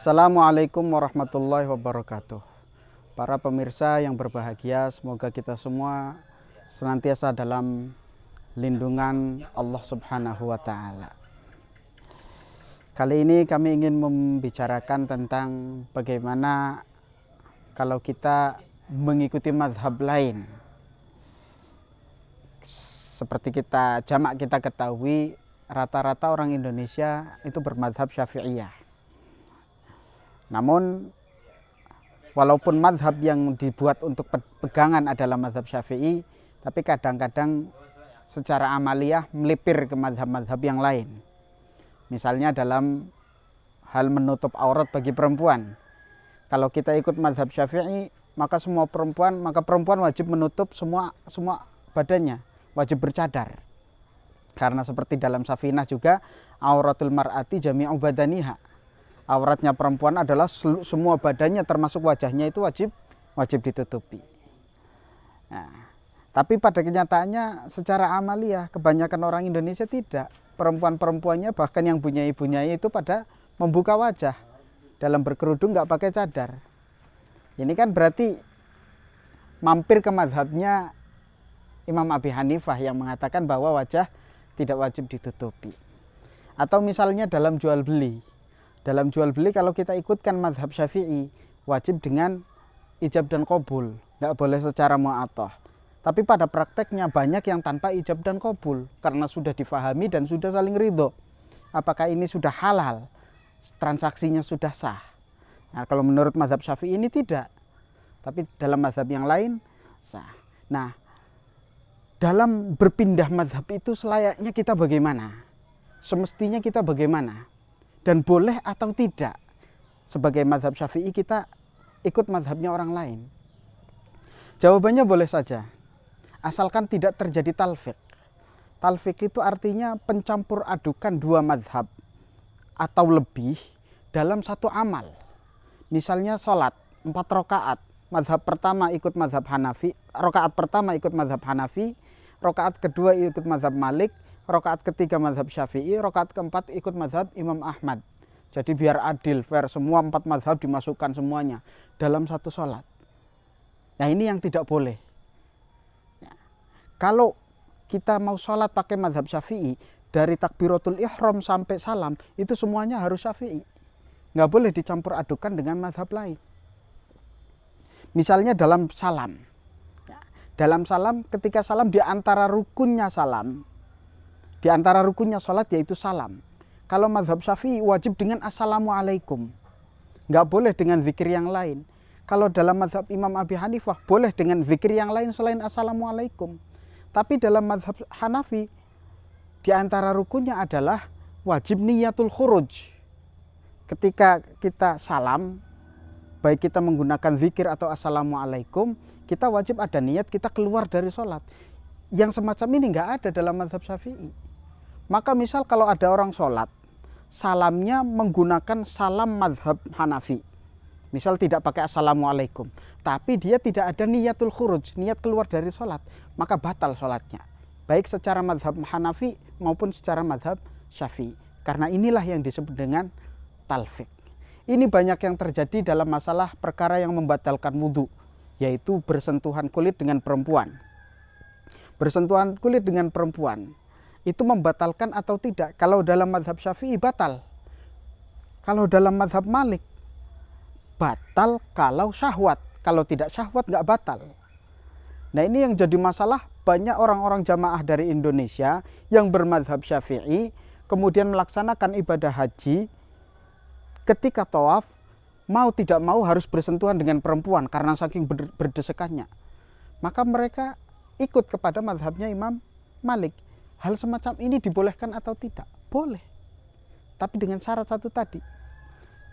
Assalamualaikum warahmatullahi wabarakatuh. Para pemirsa yang berbahagia, semoga kita semua senantiasa dalam lindungan Allah Subhanahu wa Ta'ala. Kali ini kami ingin membicarakan tentang bagaimana kalau kita mengikuti mazhab lain. Seperti jamak kita ketahui, rata-rata orang Indonesia itu bermazhab Syafi'iyah. Namun walaupun mazhab yang dibuat untuk pegangan adalah mazhab Syafi'i, tapi kadang-kadang secara amaliyah melipir ke mazhab-mazhab yang lain. Misalnya dalam hal menutup aurat bagi perempuan. Kalau kita ikut mazhab Syafi'i, maka perempuan wajib menutup semua badannya, wajib bercadar. Karena seperti dalam Safinah juga, auratul mar'ati jami'u badaniha. Auratnya perempuan adalah semua badannya termasuk wajahnya itu wajib ditutupi. Nah, tapi pada kenyataannya secara amaliyah kebanyakan orang Indonesia tidak. Perempuan-perempuannya bahkan yang bunyai-bunyai itu pada membuka wajah. Dalam berkerudung nggak pakai cadar. Ini kan berarti mampir ke mazhabnya Imam Abi Hanifah yang mengatakan bahwa wajah tidak wajib ditutupi. Atau misalnya dalam jual beli. Dalam jual beli kalau kita ikutkan mazhab Syafi'i, wajib dengan ijab dan qabul, nggak boleh secara mu'athah. Tapi pada prakteknya banyak yang tanpa ijab dan qabul karena sudah difahami dan sudah saling ridho. Apakah ini sudah halal? Transaksinya sudah sah. Nah, kalau menurut mazhab Syafi'i ini tidak. Tapi dalam mazhab yang lain sah. Nah, dalam berpindah mazhab itu selayaknya kita bagaimana? Semestinya kita bagaimana? Dan boleh atau tidak sebagai mazhab Syafi'i kita ikut mazhabnya orang lain? Jawabannya boleh saja, asalkan tidak terjadi talfiq. Talfiq itu artinya pencampur adukan dua mazhab atau lebih dalam satu amal. Misalnya sholat 4 rakaat, mazhab pertama ikut mazhab Hanafi, rakaat pertama ikut mazhab Hanafi, rakaat kedua ikut mazhab Malik, rakaat ketiga mazhab Syafi'i, rakaat keempat ikut mazhab Imam Ahmad. Jadi biar adil, fair, semua 4 mazhab dimasukkan semuanya dalam satu sholat. Nah, ini yang tidak boleh. Ya. Kalau kita mau sholat pakai mazhab Syafi'i, dari takbiratul ihram sampai salam itu semuanya harus Syafi'i. Nggak boleh dicampur adukan dengan mazhab lain. Misalnya dalam salam. Ya. Dalam salam, ketika salam di antara rukunnya salam, di antara rukunnya sholat yaitu salam. Kalau mazhab Syafi'i wajib dengan assalamualaikum. Nggak boleh dengan zikir yang lain. Kalau dalam mazhab Imam Abi Hanifah boleh dengan zikir yang lain selain assalamualaikum. Tapi dalam mazhab Hanafi di antara rukunnya adalah wajib niyatul khuruj. Ketika kita salam, baik kita menggunakan zikir atau assalamualaikum, kita wajib ada niat kita keluar dari sholat. Yang semacam ini nggak ada dalam mazhab Syafi'i. Maka misal kalau ada orang sholat, salamnya menggunakan salam mazhab Hanafi. Misal tidak pakai assalamualaikum, tapi dia tidak ada niyatul khuruj, niat keluar dari sholat, maka batal sholatnya. Baik secara mazhab Hanafi maupun secara mazhab Syafi'i. Karena inilah yang disebut dengan talfiq. Ini banyak yang terjadi dalam masalah perkara yang membatalkan wudhu, yaitu bersentuhan kulit dengan perempuan. Bersentuhan kulit dengan perempuan itu membatalkan atau tidak? Kalau dalam mazhab Syafi'i batal. Kalau dalam mazhab Malik batal kalau syahwat. Kalau tidak syahwat nggak batal. Nah, ini yang jadi masalah banyak orang-orang jamaah dari Indonesia yang bermazhab Syafi'i kemudian melaksanakan ibadah haji, ketika tawaf mau tidak mau harus bersentuhan dengan perempuan karena saking berdesakannya. Maka mereka ikut kepada mazhabnya Imam Malik. Hal semacam ini dibolehkan atau tidak? Boleh. Tapi dengan syarat satu tadi.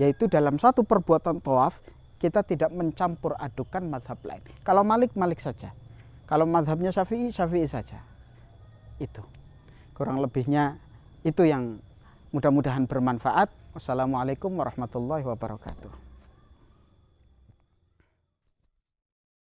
Yaitu dalam satu perbuatan tawaf, kita tidak mencampur adukan mazhab lain. Kalau Malik, Malik saja. Kalau mazhabnya Syafi'i, Syafi'i saja. Itu. Kurang lebihnya itu yang mudah-mudahan bermanfaat. Wassalamualaikum warahmatullahi wabarakatuh.